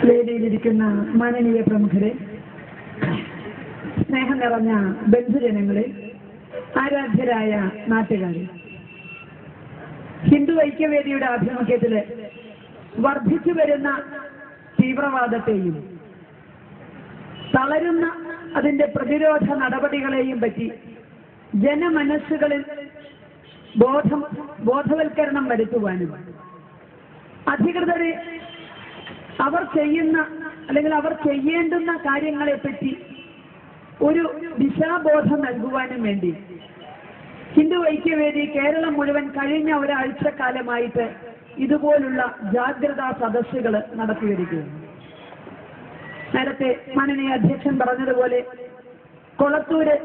വേദിയിലിരിക്കുന്ന മാനനീയ പ്രമുഖരെ, സ്നേഹം നിറഞ്ഞ ബന്ധുജനങ്ങളെ, ആരാധ്യരായ നാട്ടുകാരെ, ഹിന്ദു ഐക്യവേദിയുടെ ആഭിമുഖ്യത്തിൽ വർദ്ധിച്ചു വരുന്ന തീവ്രവാദത്തെയും തളരുന്ന അതിന്റെ പ്രതിരോധ നടപടികളെയും പറ്റി ജനമനസ്സുകളിൽ ബോധവൽക്കരണം വരുത്തുവാനും അധികൃതരെ അവർ ചെയ്യുന്ന അല്ലെങ്കിൽ അവർ ചെയ്യേണ്ടുന്ന കാര്യങ്ങളെപ്പറ്റി ഒരു ദിശാബോധം നൽകുവാനും വേണ്ടി ഹിന്ദു ഐക്യവേദി കേരളം മുഴുവൻ കഴിഞ്ഞ ഒരാഴ്ചക്കാലമായിട്ട് ഇതുപോലുള്ള ജാഗ്രതാ സദസ്സുകൾ നടത്തിവരികയാണ്. നേരത്തെ മാനനീയ അധ്യക്ഷൻ പറഞ്ഞതുപോലെ കൊളത്തൂര്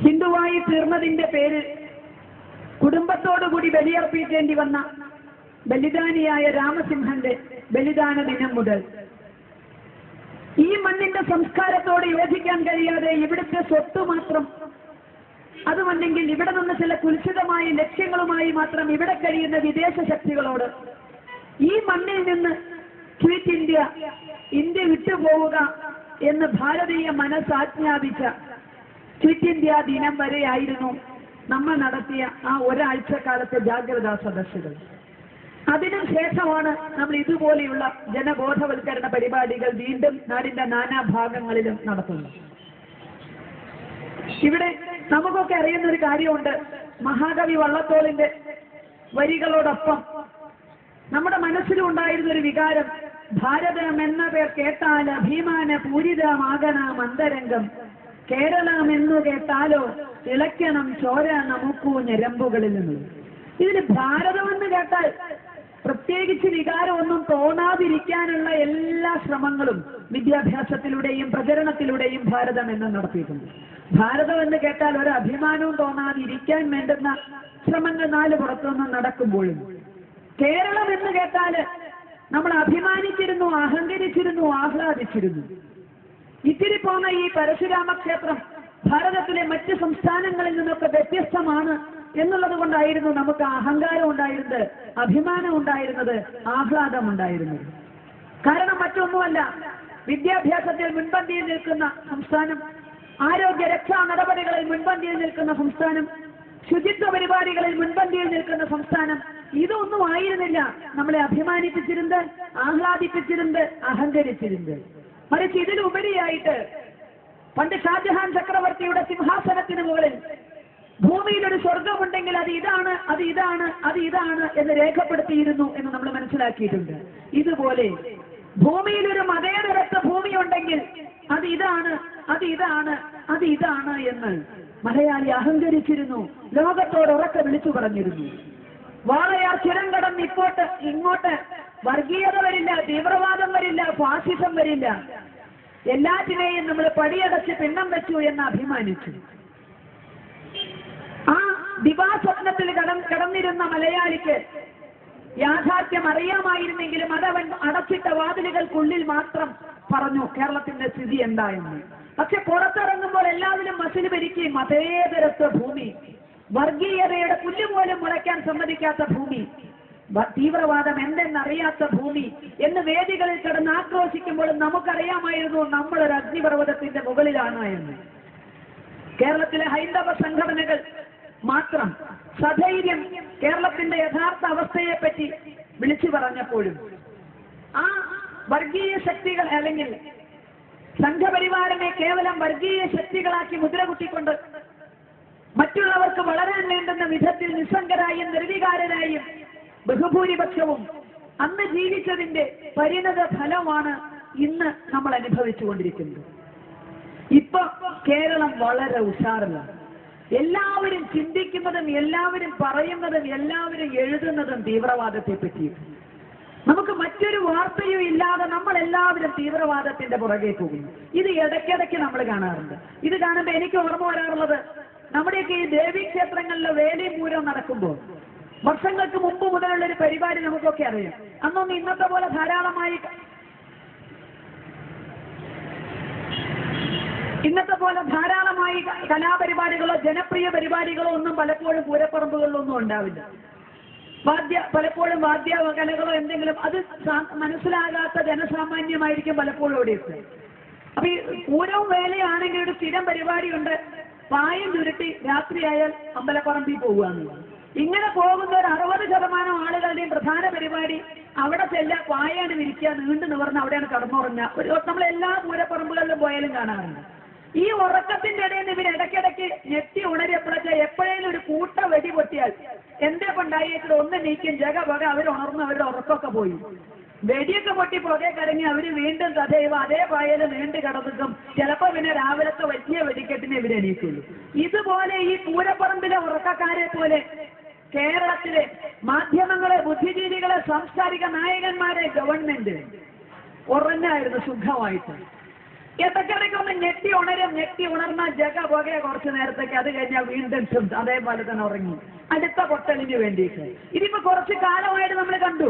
ഹിന്ദുവായി തീർന്നതിന്റെ പേരിൽ കുടുംബത്തോടുകൂടി ബലിയർപ്പിക്കേണ്ടി വന്ന ബലിദാനിയായ രാമസിംഹന്റെ ബലിദാന ദിനം മുതൽ ഈ മണ്ണിന്റെ സംസ്കാരത്തോട് യോജിക്കാൻ കഴിയാതെ ഇവിടുത്തെ സ്വത്ത് മാത്രം, അതുമല്ലെങ്കിൽ ഇവിടെ നിന്ന് ചില കുൽസിതമായ ലക്ഷ്യങ്ങളുമായി മാത്രം ഇവിടെ കഴിയുന്ന വിദേശ ശക്തികളോട് ഈ മണ്ണിൽ നിന്ന് ക്വിറ്റ് ഇന്ത്യ വിട്ടുപോവുക എന്ന് ഭാരതീയ മനസ്സാജ്ഞാപിച്ച ക്വിറ്റ് ഇന്ത്യ ദിനം വരെയായിരുന്നു നമ്മൾ നടത്തിയ ആ ഒരാഴ്ചക്കാലത്തെ ജാഗ്രതാ സദസ്സുകൾ. അതിനുശേഷമാണ് നമ്മൾ ഇതുപോലെയുള്ള ജനബോധവൽക്കരണ പരിപാടികൾ വീണ്ടും നാടിന്റെ നാനാഭാഗങ്ങളിലും നടത്തുന്നത്. ഇവിടെ നമുക്കൊക്കെ അറിയുന്ന ഒരു കാര്യമുണ്ട്. മഹാകവി വള്ളത്തോളിന്റെ വരികളോടൊപ്പം നമ്മുടെ മനസ്സിലും ഉണ്ടായിരുന്ന ഒരു വികാരം, ഭാരതം എന്ന പേർ കേട്ടാൽ അഭിമാന പൂരിതമാകണ മന്ദരംഗം, കേരളം എന്നു കേട്ടാലോ തിളയ്ക്കണം ചോര നമുക്കു ഞരമ്പുകളിൽ നിന്ന്. ഇതിന് ഭാരതമെന്ന് കേട്ടാൽ പ്രത്യേകിച്ച് വികാരമൊന്നും തോന്നാതിരിക്കാനുള്ള എല്ലാ ശ്രമങ്ങളും വിദ്യാഭ്യാസത്തിലൂടെയും പ്രചരണത്തിലൂടെയും ഭാരതം എന്ന് നടത്തിയിട്ടുണ്ട്. ഭാരതം എന്ന് കേട്ടാൽ ഒരു അഭിമാനവും തോന്നാതിരിക്കാൻ വേണ്ടുന്ന ശ്രമങ്ങൾ നാല് പുറത്തുനിന്ന് നടക്കുമ്പോഴും കേരളം എന്ന് കേട്ടാൽ നമ്മൾ അഭിമാനിച്ചിരുന്നു, അഹങ്കരിച്ചിരുന്നു, ആഹ്ലാദിച്ചിരുന്നു. ഇത്തിരി പോന്ന ഈ പരശുരാമ ക്ഷേത്രം ഭാരതത്തിലെ മറ്റ് സംസ്ഥാനങ്ങളിൽ നിന്നൊക്കെ വ്യത്യസ്തമാണ് എന്നുള്ളത് കൊണ്ടായിരുന്നു നമുക്ക് അഹങ്കാരം ഉണ്ടായിരുന്നത്, അഭിമാനം ഉണ്ടായിരുന്നത്, ആഹ്ലാദം ഉണ്ടായിരുന്നത്. കാരണം മറ്റൊന്നുമല്ല, വിദ്യാഭ്യാസത്തിൽ മുൻപന്തിയിൽ നിൽക്കുന്ന സംസ്ഥാനം, ആരോഗ്യ രക്ഷാ നടപടികളിൽ മുൻപന്തിയിൽ നിൽക്കുന്ന സംസ്ഥാനം, ശുചിത്വ പരിപാടികളിൽ മുൻപന്തിയിൽ നിൽക്കുന്ന സംസ്ഥാനം. ഇതൊന്നും ആയിരുന്നില്ല നമ്മളെ അഭിമാനിപ്പിച്ചിരുന്നത്, ആഹ്ലാദിപ്പിച്ചിരുന്നത്, അഹങ്കരിച്ചിരുന്നത്. മറിച്ച് ഇതിലുപരിയായിട്ട് പണ്ട് ഷാജഹാൻ ചക്രവർത്തിയുടെ സിംഹാസനത്തിന് മുകളിൽ ഭൂമിയിലൊരു സ്വർഗമുണ്ടെങ്കിൽ അത് ഇതാണ്, അത് ഇതാണ്, അത് ഇതാണ് എന്ന് രേഖപ്പെടുത്തിയിരുന്നു എന്ന് നമ്മൾ മനസ്സിലാക്കിയിട്ടുണ്ട്. ഇതുപോലെ ഭൂമിയിലൊരു മതേതരത്വ ഭൂമിയുണ്ടെങ്കിൽ അത് ഇതാണ്, അത് ഇതാണ്, അത് ഇതാണ് എന്ന് മലയാളി അഹങ്കരിച്ചിരുന്നു, ലോകത്തോട് ഉറക്കെ വിളിച്ചു പറഞ്ഞിരുന്നു. വാളയാർ ചുരം കടന്ന് ഇങ്ങോട്ട് വർഗീയത വരില്ല, തീവ്രവാദം വരില്ല, ഫാസിസം വരില്ല, എല്ലാറ്റിനെയും നമ്മൾ പടിയടച്ച് പിണ്ണം വെച്ചു എന്ന് അഭിമാനിച്ചു. ആ ദിവാസ്വപ്നത്തിൽ കടന്നിരുന്ന മലയാളിക്ക് യാഥാർത്ഥ്യം അറിയാമായിരുന്നെങ്കിലും അതവൻ അടച്ചിട്ട വാതിലുകൾക്കുള്ളിൽ മാത്രം പറഞ്ഞു കേരളത്തിന്റെ സ്ഥിതി എന്തായെന്ന്. പക്ഷെ പുറത്തിറങ്ങുമ്പോൾ എല്ലാവരും മസിൽ ഭരിക്കുകയും മതേതരത്വ ഭൂമി, വർഗീയതയുടെ പുല്ലുപോലും മുളയ്ക്കാൻ സമ്മതിക്കാത്ത ഭൂമി, തീവ്രവാദം എന്തെന്നറിയാത്ത ഭൂമി എന്ന് വേദികളിൽ കിടന്ന് ആക്രോശിക്കുമ്പോഴും നമുക്കറിയാമായിരുന്നു നമ്മളൊരു അഗ്നിപർവ്വതത്തിന്റെ മുകളിലാണ് എന്ന്. കേരളത്തിലെ ഹൈന്ദവ സംഘടനകൾ മാത്രം സധൈര്യം കേരളത്തിന്റെ യഥാർത്ഥ അവസ്ഥയെപ്പറ്റി വിളിച്ചു പറഞ്ഞപ്പോഴും ആ വർഗീയ ശക്തികൾ അല്ലെങ്കിൽ സംഘപരിവാരനെ കേവലം വർഗീയ ശക്തികളാക്കി മുദ്രകുത്തിക്കൊണ്ട് മറ്റുള്ളവർക്ക് വളരാൻ വേണ്ടുന്ന വിധത്തിൽ നിസ്സംഗരായും നിർവികാരരായും ബഹുഭൂരിപക്ഷവും അന്ന് ജീവിച്ചതിന്റെ പരിണത ഫലമാണ് ഇന്ന് നമ്മൾ അനുഭവിച്ചുകൊണ്ടിരിക്കുന്നത്. ഇപ്പൊ കേരളം വളരെ ഉഷാറിലാണ്. എല്ലാവരും ചിന്തിക്കുന്നതും എല്ലാവരും പറയുന്നതും എല്ലാവരും എഴുതുന്നതും തീവ്രവാദത്തെ പറ്റിയും. നമുക്ക് മറ്റൊരു വാർത്തയും ഇല്ലാതെ നമ്മൾ എല്ലാവരും തീവ്രവാദത്തിന്റെ പുറകെ പോകുന്നു. ഇത് ഇടയ്ക്കിടയ്ക്ക് നമ്മൾ കാണാറുണ്ട്. ഇത് കാണുമ്പോൾ എനിക്ക് ഓർമ്മ വരാറുള്ളത്, നമ്മുടെയൊക്കെ ഈ ദേവീക്ഷേത്രങ്ങളിലെ വേലിപൂരം നടക്കുമ്പോൾ വർഷങ്ങൾക്ക് മുമ്പ് മുതലുള്ളൊരു പരിപാടി നമുക്കൊക്കെ അറിയാം. അന്നൊന്നും ഇന്നത്തെ പോലെ ധാരാളമായി കലാപരിപാടികളോ ജനപ്രിയ പരിപാടികളോ ഒന്നും പലപ്പോഴും പൂരപ്പറമ്പുകളിലൊന്നും ഉണ്ടാവില്ല. പലപ്പോഴും വാദ്യകലകളോ എന്തെങ്കിലും അത് മനസ്സിലാകാത്ത ജനസാമാന്യമായിരിക്കും പലപ്പോഴും അവിടെ എത്തുക. അപ്പൊ ഈ പൂരവും വേലയാണെങ്കിൽ ഒരു സ്ഥിരം പരിപാടിയുണ്ട്, പായം ചുരുട്ടി രാത്രിയായാൽ അമ്പലപ്പറമ്പിൽ പോകുക എന്നുള്ളത്. ഇങ്ങനെ പോകുന്ന ഒരു 60% ആളുകളുടെയും പ്രധാന പരിപാടി അവിടെ ചെല്ല പായാണ് വിരിക്കുക, നീണ്ടു നിവർന്ന് അവിടെയാണ് കടന്നുറങ്ങുക. നമ്മളെല്ലാ പൂരപ്പറമ്പുകളിലും പോയാലും കാണാറുണ്ട്. ഈ ഉറക്കത്തിന്റെ ഇടയിൽ നിന്ന് ഇവരിടയ്ക്കിടയ്ക്ക് ഞെട്ടി ഉണരിയപ്പോഴൊക്കെ എപ്പോഴേലും ഒരു കൂട്ട വെടി പൊട്ടിയാൽ എന്തേ കൊണ്ടായിട്ട് ഒന്ന് നീക്കും ജഗപക അവരുണർന്ന് അവരുടെ ഉറക്കമൊക്കെ പോയി. വെടിയൊക്കെ പൊട്ടി പുകയെ കടങ്ങി അവര് വീണ്ടും തഥൈവ അതേ പായല് നീണ്ടു കിടന്നിട്ടും ചിലപ്പോ പിന്നെ രാവിലത്തെ വലിയ വെടിക്കെട്ടിനെ ഇവരെണീക്കുള്ളൂ. ഇതുപോലെ ഈ പൂരപ്പറമ്പിലെ ഉറക്കക്കാരെ പോലെ കേരളത്തിലെ മാധ്യമങ്ങളെ, ബുദ്ധിജീവികളെ, സാംസ്കാരിക നായകന്മാരെ ഗവൺമെന്റ് ഉറങ്ങായിരുന്നു സുഖമായിട്ട്. ഇടയ്ക്കിടയ്ക്ക് ഒന്ന് ഞെട്ടി ഉണർന്ന ജഗ പുകയെ കുറച്ചു നേരത്തേക്ക്, അത് കഴിഞ്ഞാൽ വീണ്ടും അതേപോലെ തന്നെ ഉറങ്ങി അടുത്ത പൊട്ടലിന് വേണ്ടിയിട്ട്. ഇതിപ്പോ കുറച്ചു കാലമായിട്ട് നമ്മൾ കണ്ടു,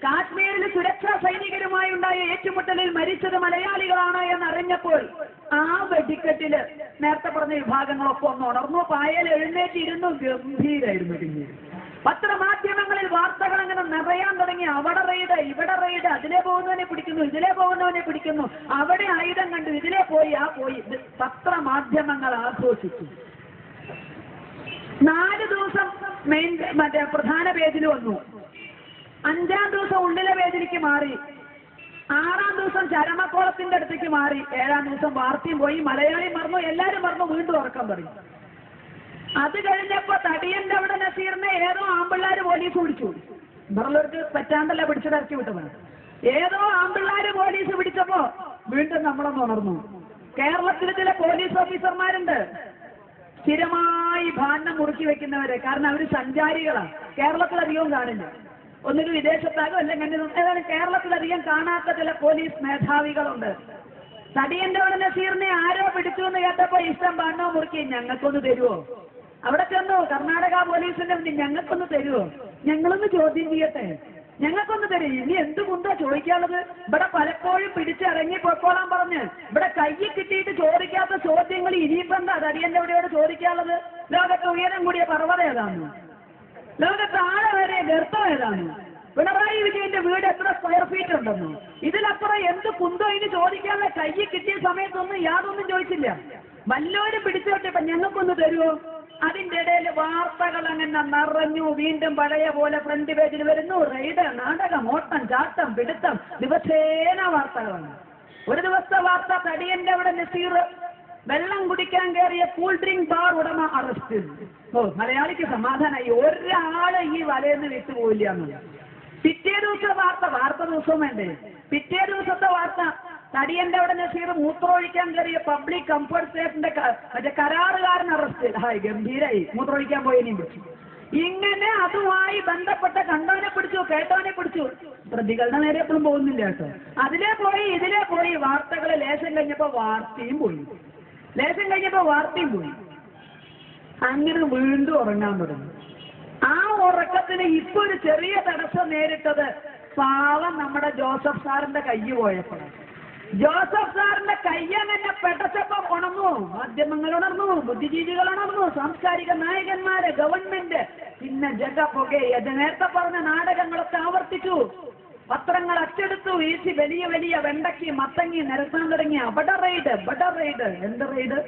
കാശ്മീരിൽ സുരക്ഷാ സൈനികരുമായി ഉണ്ടായ ഏറ്റുമുട്ടലിൽ മരിച്ചത് മലയാളികളാണ് എന്നറിഞ്ഞപ്പോൾ ആ വെടിക്കെട്ടില് നേരത്തെ പറഞ്ഞ വിഭാഗങ്ങളൊക്കെ ഒന്ന് ഉണർന്നു, പായൽ എഴുന്നേറ്റിരുന്നു, ഗംഭീരായിരുന്നു. പിന്നീട് പത്രമാധ്യമങ്ങളിൽ വാർത്തകൾ അങ്ങനെ നിറയാൻ തുടങ്ങി. അവിടെ റെയ്ഡ്, ഇവിടെ റെയ്ഡ്, അതിലെ പോകുന്നവനെ പിടിക്കുന്നു, ഇതിലെ പോകുന്നവനെ പിടിക്കുന്നു, അവിടെ ആയുധം കണ്ടു, ഇതിലെ പോയി, ആ പോയി. പത്രമാധ്യമങ്ങൾ ആഘോഷിച്ചു. 4 ദിവസം മറ്റേ പ്രധാന പേജിൽ വന്നു, 5-ാം ദിവസം ഉള്ളിലെ പേജിലേക്ക് മാറി, 6-ാം ദിവസം ചരമക്കോളത്തിന്റെ അടുത്തേക്ക് മാറി, 7-ാം ദിവസം വാർത്തയും പോയി, മലയാളി മറന്നു, എല്ലാരും മറന്നു, വീണ്ടും ഉറക്കം പറയും. അത് കഴിഞ്ഞപ്പോ തടിയന്റെ അവിടെ നസീറിനെ ഏതോ ആമ്പിള്ളാര് പോലീസ് പിടിച്ചു. ഇവരുള്ളവർക്ക് പറ്റാണ്ടല്ല പിടിച്ചത്, ഇറക്കി വിട്ടതാണ്. ഏതോ ആമ്പിള്ളാര് പോലീസ് പിടിച്ചപ്പോ വീണ്ടും നമ്മളൊന്ന് ഉണർന്നു. കേരളത്തിൽ ചില പോലീസ് ഓഫീസർമാരുണ്ട് സ്ഥിരമായി ഭാണ്ഡം മുറുക്കി വെക്കുന്നവരെ, കാരണം അവര് സഞ്ചാരികളാണ്, കേരളത്തിലധികവും കാണില്ല. ഒന്നിനും വിദേശത്താകും അല്ലെങ്കിൽ ഏതായാലും കേരളത്തിലധികം കാണാത്ത ചില പോലീസ് മേധാവികളുണ്ട്. തടിയന്റെ അവിടെ നസീറിനെ ആരോ പിടിച്ചു എന്ന് കേട്ടപ്പോ ഇഷ്ടം ഭാണ്ഡോ മുറുക്കി, ഞങ്ങൾക്കൊന്ന് തരുവോ? അവിടെ ചെന്നു കർണാടക പോലീസിന്റെ മുന്നിൽ, ഞങ്ങൾക്കൊന്ന് തരുവോ? ഞങ്ങളൊന്ന് ചോദ്യം ചെയ്യട്ടെ, ഞങ്ങൾക്കൊന്ന് തരും. ഇനി എന്തുകൊണ്ടാ ചോദിക്കാനുള്ളത്? ഇവിടെ പലപ്പോഴും പിടിച്ചിറങ്ങി പൊക്കോളാൻ പറഞ്ഞ് ഇവിടെ കയ്യിൽ കിട്ടിയിട്ട് ചോദിക്കാത്ത ചോദ്യങ്ങൾ ഇനിയിപ്പോ എന്താ തടിയന്റെ അവിടെയോട് ചോദിക്കാനുള്ളത്? ലോകത്ത് ഉയരം കൂടിയ പർവ്വതം ഏതാണ്? ലോകത്ത് ആഴം വരെ ഗർത്തം ഏതാണ്? പിണറായി വിജയന്റെ വീട് എത്ര സ്ക്വയർ ഫീറ്റ് ഉണ്ടെന്നോ? ഇതിലപ്പുറം എന്ത് കുന്തോ ഇനി ചോദിക്കാതെ കയ്യിൽ കിട്ടിയ സമയത്തൊന്നും യാതൊന്നും ചോദിച്ചില്ല. വല്ലോരും പിടിച്ചോട്ടെ, ഇപ്പൊ ഞങ്ങൾക്കൊന്ന് തരുമോ? അതിന്റെ ഇടയിൽ വാർത്തകൾ അങ്ങനെ നിറഞ്ഞു. വീണ്ടും പഴയ പോലെ ഫ്രണ്ട് പേജിൽ വരുന്നു, റെയ്ഡ്, നാടകം, ഓട്ടം, ചാട്ടം, പിടുത്തം, ദിവസേന വാർത്തകളാണ്. ഒരു ദിവസത്തെ വാർത്ത, തടിയന്റെ അവിടെ നസീർ വെള്ളം കുടിക്കാൻ കയറിയ കൂൾ ഡ്രിങ്ക് ബാർ ഉടമ അറസ്റ്റ്. മലയാളിക്ക് സമാധാനമായി, ഒരാള് ഈ വലയെന്ന് വിട്ടുപോയില്ല എന്നുള്ളത്. പിറ്റേ ദിവസത്തെ വാർത്ത ദിവസവും വേണ്ടേ? പിറ്റേ ദിവസത്തെ വാർത്ത, തടിയന്റെ അവിടെ നസീർ മൂത്രമൊഴിക്കാൻ കയറിയ പബ്ലിക് കംഫർട്ട് സ്റ്റേഷന്റെ മറ്റേ കരാറുകാരൻ അറസ്റ്റ്. ഹായ്, ഗംഭീരായി, മൂത്രമൊഴിക്കാൻ പോയതിനെയും പിടിച്ചു. ഇങ്ങനെ അതുമായി ബന്ധപ്പെട്ട കണ്ടവനെ പിടിച്ചു, കേട്ടവനെ പിടിച്ചു. പ്രതികളുടെ നേരെ എപ്പോഴും പോകുന്നില്ല കേട്ടോ. അതിലേ പോയി ഇതിലേ പോയി, വാർത്തകൾ ലേശം കഴിഞ്ഞപ്പോ വാർത്തയും പോയി, അങ്ങനെ വീണ്ടും ഉറങ്ങാൻ തുടങ്ങി. ആ ഉറക്കത്തിന് ഇപ്പൊ ഒരു ചെറിയ തടസ്സം നേരിട്ടത് പാവം നമ്മുടെ ജോസഫ് സാറിന്റെ കൈ പോയപ്പോഴാണ്. ജോസഫ് സാറിന്റെ കയ്യങ്ങനെ പെടച്ചപ്പം ഉണർന്നു, മാധ്യമങ്ങൾ ഉണർന്നു, ബുദ്ധിജീവികൾ ഉണർന്നു, സാംസ്കാരിക നായകന്മാര്, ഗവൺമെന്റ്, പിന്നെ ജഗ പുകയത് നേരത്തെ പറഞ്ഞ നാടകങ്ങളൊക്കെ ആവർത്തിച്ചു, പത്രങ്ങൾ അച്ചെടുത്തു, വീശി വലിയ വലിയ വെണ്ടക്കി മത്തങ്ങി നിരത്താൻ തുടങ്ങി. അവിടെ റെയ്ഡ്, ഇവിടെ റെയ്ഡ്. എന്ത് റെയ്ഡ്?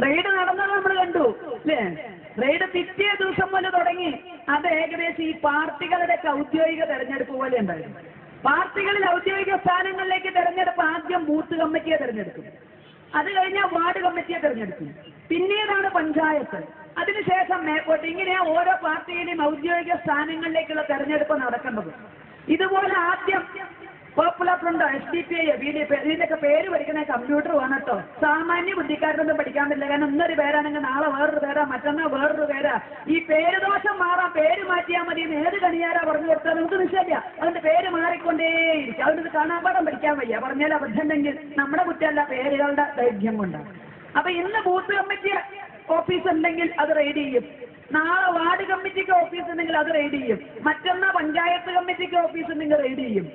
റെയ്ഡ് നടന്നത് നമ്മൾ കണ്ടു അല്ലേ? റെയ്ഡ് പിറ്റേ ദിവസം പോലെ തുടങ്ങി. അത് ഏകദേശം ഈ പാർട്ടികളുടെയൊക്കെ ഔദ്യോഗിക തെരഞ്ഞെടുപ്പ് പോലെ ഉണ്ടായിരുന്നു. പാർട്ടികളിൽ ഔദ്യോഗിക സ്ഥാനങ്ങളിലേക്ക് തെരഞ്ഞെടുപ്പ് ആദ്യം ബൂത്ത് കമ്മിറ്റിയെ തെരഞ്ഞെടുക്കും, അത് കഴിഞ്ഞാൽ വാർഡ് കമ്മിറ്റിയെ തെരഞ്ഞെടുക്കും, പിന്നീടാണ് പഞ്ചായത്ത്, അതിനുശേഷം മേപ്പോട്ട്. ഇങ്ങനെ ഓരോ പാർട്ടിയിലെയും ഔദ്യോഗിക സ്ഥാനങ്ങളിലേക്കുള്ള തെരഞ്ഞെടുപ്പ് നടക്കേണ്ടത്. ഇതുപോലെ ആദ്യം പോപ്പുലർ ഫ്രണ്ട്, SDPI, BDP, ഇതിന്റെയൊക്കെ പേര് പഠിക്കണ കമ്പ്യൂട്ടർ വേണം കേട്ടോ. സാമാന്യ ബുദ്ധിക്കാരനൊന്നും പഠിക്കാൻ പറ്റില്ല, കാരണം ഇന്നൊരു പേരാണെങ്കിൽ നാളെ വേറൊരു പേരാ, മറ്റന്നാൾ വേറൊരു പേരാ. ഈ പേര് ദോഷം മാറാം, പേര് മാറ്റിയാൽ മതി എന്ന് ഏത് കണിയാരാ പറഞ്ഞു കൊടുത്താൽ നമുക്ക് നിശ്ചയില്ല. അതിന്റെ പേര് മാറിക്കൊണ്ടേയിരിക്കും. അതുകൊണ്ട് കാണാപ്പാടം പഠിക്കാൻ വയ്യ, പറഞ്ഞാൽ അബദ്ധമുണ്ടെങ്കിൽ നമ്മുടെ കുറ്റമല്ല, പേരുകളുടെ ദൈർഘ്യം കൊണ്ടാണ്. അപ്പൊ ഇന്ന് ബൂത്ത് കമ്മിറ്റി ഓഫീസ് ഉണ്ടെങ്കിൽ അത് റെയ്ഡ് ചെയ്യും, നാളെ വാർഡ് കമ്മിറ്റിക്ക് ഓഫീസ് ഉണ്ടെങ്കിൽ അത് റെയ്ഡ് ചെയ്യും, മറ്റന്നാൾ പഞ്ചായത്ത് കമ്മിറ്റിക്ക് ഓഫീസ് ഉണ്ടെങ്കിൽ റെയ്ഡ് ചെയ്യും.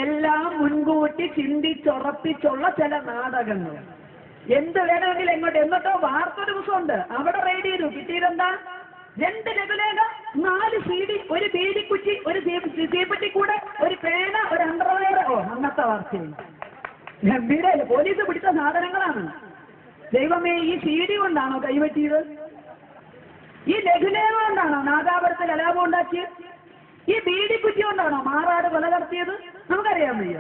എല്ലാം മുൻകൂട്ടി ചിന്തിച്ചുറപ്പിച്ചുള്ള ചില നാടകങ്ങൾ. എന്ത് വേണമെങ്കിലും എന്നിട്ടോ വാർത്ത ദിവസമുണ്ട്, അവിടെ റെയ്ഡ് ചെയ്തു, കിട്ടിയതെന്താ? 2 ലഘുലേഖ, 4 CD, ഒരു ബീഡിക്കുച്ചി, ഒരു തീപ്പെട്ടിക്കൂട്, ഒരു പേന, ഒരു അണ്ടർവെയർ. അന്നത്തെ വാർത്തയാണ്. ഗംഭീരല്ലേ? പോലീസ് പിടിച്ച സാധനങ്ങളാണ്. ദൈവമേ, ഈ CD കൊണ്ടാണോ കൈവറ്റിയത്? ഈ ലഘുലേഖ കൊണ്ടാണോ നാദാപുരത്ത് കലാപം ഉണ്ടാക്കിയത്? ഈ ബീഡിക്കുച്ചി കൊണ്ടാണോ മാറാട് കൊല നടത്തിയത്? നമുക്കറിയാൻ വയ്യ.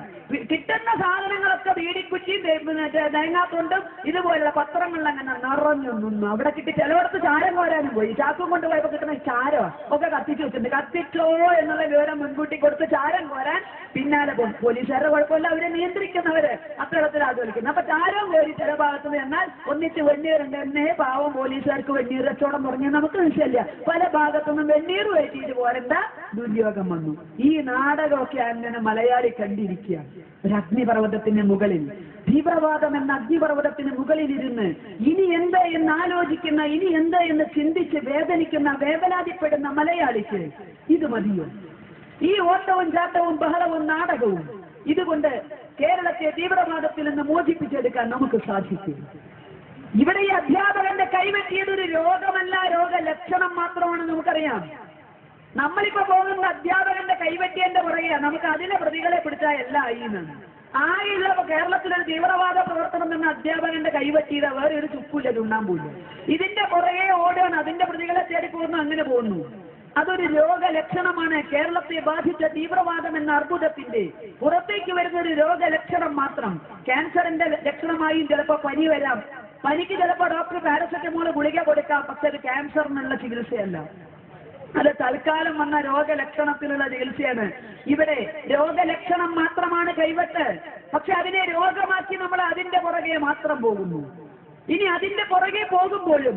കിട്ടുന്ന സാധനങ്ങളൊക്കെ ബീഡിക്കുച്ചിയും തേങ്ങാത്തുണ്ടും ഇതുപോലുള്ള പത്രങ്ങളിൽ അങ്ങനെ നിറഞ്ഞു നിന്നു. അവിടെ കിട്ടി ചിലയിടത്ത് ചാരം കോരാനും പോയി. ചാക്കും കൊണ്ട് പോയപ്പോൾ കിട്ടുന്ന ചാരോ ഒക്കെ കത്തിച്ചു വെച്ചിട്ടുണ്ട്. കത്തിച്ചോ എന്നുള്ള വിവരം മുൻകൂട്ടി കൊടുത്ത് ചാരം കോരാൻ പിന്നാലെ പോകും. പോലീസുകാരുടെ കുഴപ്പമില്ല, അവരെ നിയന്ത്രിക്കുന്നവര് അത്തരത്തിൽ ആലോചിക്കുന്നു. അപ്പൊ ചാരം കോരി ചില ഭാഗത്തുനിന്ന് എന്നാൽ ഒന്നിച്ച് വെണ്ണീറുണ്ട് എന്നേ പാവം പോലീസുകാർക്ക് വെണ്ണീർ കച്ചവടം തുടങ്ങി നമുക്ക് വിഷയമില്ല. പല ഭാഗത്തുനിന്നും വെണ്ണീർ കയറ്റിയിട്ട് പോരണ്ട ദുര്യോഗം വന്നു. ഈ നാടകമൊക്കെ അങ്ങനെ മലയാളി കണ്ടിരിക്കുക. ഒരു അഗ്നിപർവ്വതത്തിന് മുകളിൽ, തീവ്രവാദം എന്ന അഗ്നിപർവ്വതത്തിന് മുകളിലിരുന്ന് ഇനി എന്ത് എന്ന് ആലോചിക്കുന്ന, ഇനി എന്ത് എന്ന് ചിന്തിച്ച് വേദനിക്കുന്ന, വേദനാതിപ്പെടുന്ന മലയാളിക്ക് ഇത് മതിയോ? ഈ ഓട്ടവും ചാട്ടവും ബഹളവും നാടകവും ഇതുകൊണ്ട് കേരളത്തെ തീവ്രവാദത്തിൽ നിന്ന് മോചിപ്പിച്ചെടുക്കാൻ നമുക്ക് സാധിക്കും. ഇവിടെ ഈ അധ്യാപകന്റെ കൈവറ്റിയത് ഒരു രോഗമല്ല, രോഗലക്ഷണം മാത്രമാണ്. നമുക്കറിയാം, നമ്മളിപ്പോ പോകുന്ന അധ്യാപകന്റെ കൈവറ്റിയന്റെ പുറകെ നമുക്ക് അതിലെ പ്രതികളെ പിടിച്ചാൽ എല്ലാം ആയിന്നാണ്. ആയില്ല. കേരളത്തിലൊരു തീവ്രവാദ പ്രവർത്തനം എന്ന അധ്യാപകന്റെ കൈവറ്റിയത് വേറെ ഒരു ചുക്കൂല ചുണ്ണാൻ പോലും. ഇതിന്റെ പുറകെ ഓടുകയാണ്, അതിന്റെ പ്രതികളെ തേടി പോകുന്നു, അങ്ങനെ പോകുന്നു. അതൊരു രോഗലക്ഷണമാണ്. കേരളത്തെ ബാധിച്ച തീവ്രവാദം എന്ന അർബുദത്തിന്റെ പുറത്തേക്ക് വരുന്ന ഒരു രോഗലക്ഷണം മാത്രം. ക്യാൻസറിന്റെ ലക്ഷണമായും ചിലപ്പോൾ പനി വരാം. പനിക്ക് ചിലപ്പോൾ ഡോക്ടർ പാരസെറ്റമോൾ ഗുളിക കൊടുക്കാം. പക്ഷെ അത് ക്യാൻസറിനുള്ള ചികിത്സയല്ല, അത് തൽക്കാലം വന്ന രോഗലക്ഷണത്തിനുള്ള ചികിത്സയാണ്. ഇവിടെ രോഗലക്ഷണം മാത്രമാണ് കൈവെട്ട്. പക്ഷെ അതിനെ രോഗമാക്കി നമ്മൾ അതിന്റെ പുറകെ മാത്രം പോകുന്നു. ഇനി അതിന്റെ പുറകെ പോകുമ്പോഴും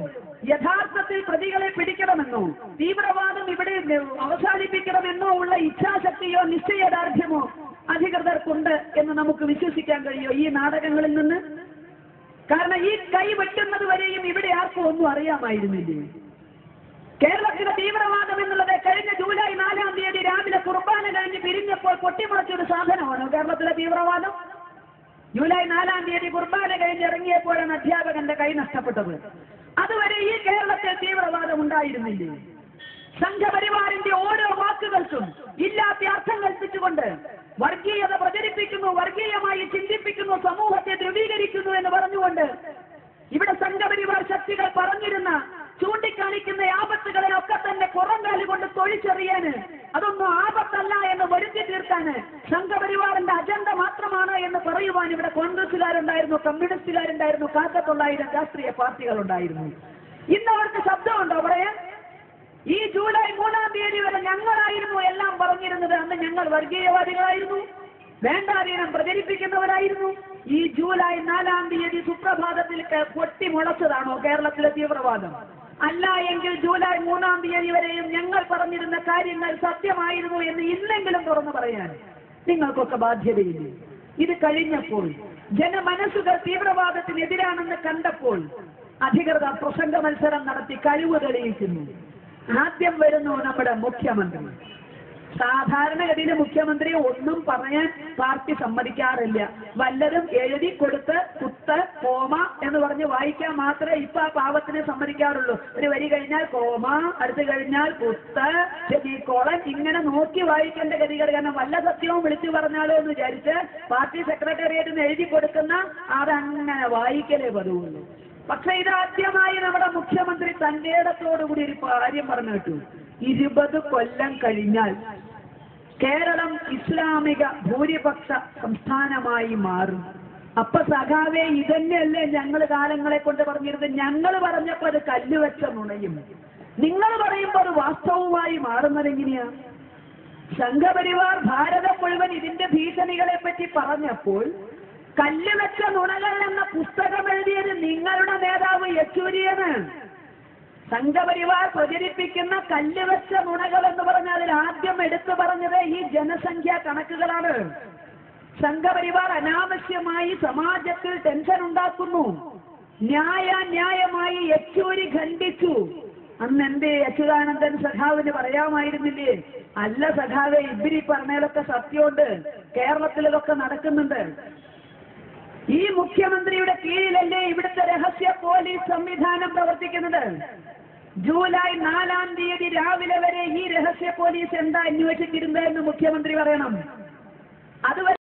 യഥാർത്ഥത്തിൽ പ്രതികളെ പിടിക്കണമെന്നോ തീവ്രവാദം ഇവിടെ അവസാനിപ്പിക്കണമെന്നോ ഉള്ള ഇച്ഛാശക്തിയോ നിശ്ചയദാർഢ്യമോ അധികൃതർക്കുണ്ട് എന്ന് നമുക്ക് വിശ്വസിക്കാൻ കഴിയുമോ ഈ നാടകങ്ങളിൽ നിന്ന്? കാരണം ഈ കൈ വെട്ടുന്നത് വരെയും ഇവിടെ ആർക്കും ഒന്നും അറിയാമായിരുന്നില്ലേ? കേരളത്തിലെ തീവ്രവാദം എന്നുള്ളത് കഴിഞ്ഞ ജൂലൈ 4-ാം തീയതി രാവിലെ കുർബാന കഴിഞ്ഞ് പിരിഞ്ഞപ്പോൾ പൊട്ടിമുളച്ചൊരു സാധനമാണോ കേരളത്തിലെ തീവ്രവാദം? ജൂലൈ 4-ാം തീയതി കുർബാന കഴിഞ്ഞ് ഇറങ്ങിയപ്പോഴാണ് അധ്യാപകന്റെ കൈ നഷ്ടപ്പെട്ടത്. അതുവരെ ഈ കേരളത്തിൽ തീവ്രവാദം ഉണ്ടായിരുന്നില്ലേ? സംഘപരിവാറിന്റെ ഓരോ വാക്കുകൾക്കും ഇല്ലാത്ത അർത്ഥം കൽപ്പിച്ചുകൊണ്ട് വർഗീയത പ്രചരിപ്പിക്കുന്നു, വർഗീയമായി ചിന്തിപ്പിക്കുന്നു, സമൂഹത്തെ ധ്രുവീകരിക്കുന്നു എന്ന് പറഞ്ഞുകൊണ്ട് ഇവിടെ സംഘപരിവാർ ശക്തികൾ പറഞ്ഞിരുന്ന ചൂണ്ടിക്കാണിക്കുന്ന ആപത്തുകളെ ഒക്കെ തന്നെ പുറംകാലി കൊണ്ട് തൊഴിച്ചെറിയാന്, അതൊന്നും ആപത്തല്ല എന്ന് വരുത്തി തീർക്കാന്, സംഘപരിവാറിന്റെ അജണ്ട മാത്രമാണ് എന്ന് പറയുവാൻ ഇവിടെ കോൺഗ്രസുകാരുണ്ടായിരുന്നു, കമ്മ്യൂണിസ്റ്റുകാരുണ്ടായിരുന്നു, കാക്കത്തൊള്ളായിരം രാഷ്ട്രീയ പാർട്ടികളുണ്ടായിരുന്നു. ഇന്ന് അവർക്ക് ശബ്ദമുണ്ടോ പറയാൻ? ഈ ജൂലൈ 3-ാം തീയതി വരെ ഞങ്ങളായിരുന്നു എല്ലാം പറഞ്ഞിരുന്നത്. അന്ന് ഞങ്ങൾ വർഗീയവാദികളായിരുന്നു, വേണ്ടാധീനം പ്രചരിപ്പിക്കുന്നവരായിരുന്നു. ഈ ജൂലൈ 4-ാം തീയതി സുപ്രഭാതത്തിൽ പൊട്ടിമുളച്ചതാണോ കേരളത്തിലെ തീവ്രവാദം? അല്ല എങ്കിൽ ജൂലൈ 3-ാം തീയതി വരെയും ഞങ്ങൾ പറഞ്ഞിരുന്ന കാര്യങ്ങൾ സത്യമായിരുന്നു എന്ന് ഇന്നെങ്കിലും തുറന്നു പറയാൻ നിങ്ങൾക്കൊക്കെ ബാധ്യതയില്ലേ? ഇത് കഴിഞ്ഞപ്പോൾ ജനമനസ്സുകൾ തീവ്രവാദത്തിനെതിരാണെന്ന് കണ്ടപ്പോൾ അധികൃതർ പ്രസംഗ മത്സരം നടത്തി കഴിവ് തെളിയിക്കുന്നു. ആദ്യം വരുന്നു നമ്മുടെ മുഖ്യമന്ത്രി. സാധാരണഗതിയിൽ മുഖ്യമന്ത്രി ഒന്നും പറയാൻ പാർട്ടി സമ്മതിക്കാറില്ല. വല്ലതും എഴുതി കൊടുത്ത് കുത്ത് കോമ എന്ന് പറഞ്ഞ് വായിക്കാൻ മാത്രമേ ഇപ്പൊ ആ പാവത്തിനെ സമ്മതിക്കാറുള്ളൂ. ഒരു വരി കഴിഞ്ഞാൽ കോമ, അടുത്ത് കഴിഞ്ഞാൽ കുത്ത്, സെമിക്കോളൻ, ഇങ്ങനെ നോക്കി വായിക്കേണ്ട ഗതികൾ. കാരണം വല്ല സത്യവും വിളിച്ചു പറഞ്ഞാലോ എന്ന് വിചാരിച്ച് പാർട്ടി സെക്രട്ടേറിയറ്റിന് എഴുതി കൊടുക്കുന്ന അതങ്ങനെ വായിക്കലേ പതിവുള്ളൂ. പക്ഷെ ഇതാദ്യമായി നമ്മുടെ മുഖ്യമന്ത്രി തന്റെ ഇടത്തോടുകൂടി ഒരു കാര്യം പറഞ്ഞു കേട്ടു. 20 കൊല്ലം കഴിഞ്ഞാൽ കേരളം ഇസ്ലാമിക ഭൂരിപക്ഷ സംസ്ഥാനമായി മാറും. അപ്പൊ സഖാവേ ഇതന്നെയല്ലേ ഞങ്ങൾ കാലങ്ങളെ കൊണ്ട് പറഞ്ഞിരുന്നത്? ഞങ്ങൾ പറഞ്ഞപ്പോ അത് കല്ലുവെച്ച നുണയും, നിങ്ങൾ പറയുമ്പോൾ അത് വാസ്തവമായി മാറുന്നത് എങ്ങനെയാ? സംഘപരിവാർ ഭാരതം മുഴുവൻ ഇതിന്റെ ഭീഷണികളെ പറ്റി പറഞ്ഞപ്പോൾ കല്ലുവെച്ച നുണകൾ എന്ന പുസ്തകം എഴുതിയത് നിങ്ങളുടെ നേതാവ് യെച്ചൂരിയാണ്. സംഘപരിവാർ പ്രചരിപ്പിക്കുന്ന കല്ലുവെച്ച നുണകൾ എന്ന് പറഞ്ഞാൽ അതിൽ ആദ്യം എടുത്തു പറഞ്ഞത് ഈ ജനസംഖ്യാ കണക്കുകളാണ്. സംഘപരിവാർ അനാവശ്യമായി സമാജത്തിൽ ടെൻഷൻ ഉണ്ടാക്കുന്നു. ന്യായമായി യെച്ചൂരി ഖണ്ഡിച്ചു. അന്ന് എന്തേ അച്യുതാനന്ദൻ സഖാവിന് പറയാമായിരുന്നില്ലേ? അല്ല സഖാവെ, ഇവരി പറഞ്ഞതിലൊക്കെ സത്യമുണ്ട്, കേരളത്തിൽ ഇതൊക്കെ നടക്കുന്നുണ്ട്. ഈ മുഖ്യമന്ത്രിയുടെ കീഴിലല്ലേ ഇവിടുത്തെ രഹസ്യ പോലീസ് സംവിധാനം പ്രവർത്തിക്കുന്നത്? ജൂലൈ 4-ാം തീയതി രാവിലെ വരെ ഈ രഹസ്യ പോലീസ് എന്താ അന്വേഷിച്ചിരുന്നതെന്ന് മുഖ്യമന്ത്രി പറയണം. അതുവരെ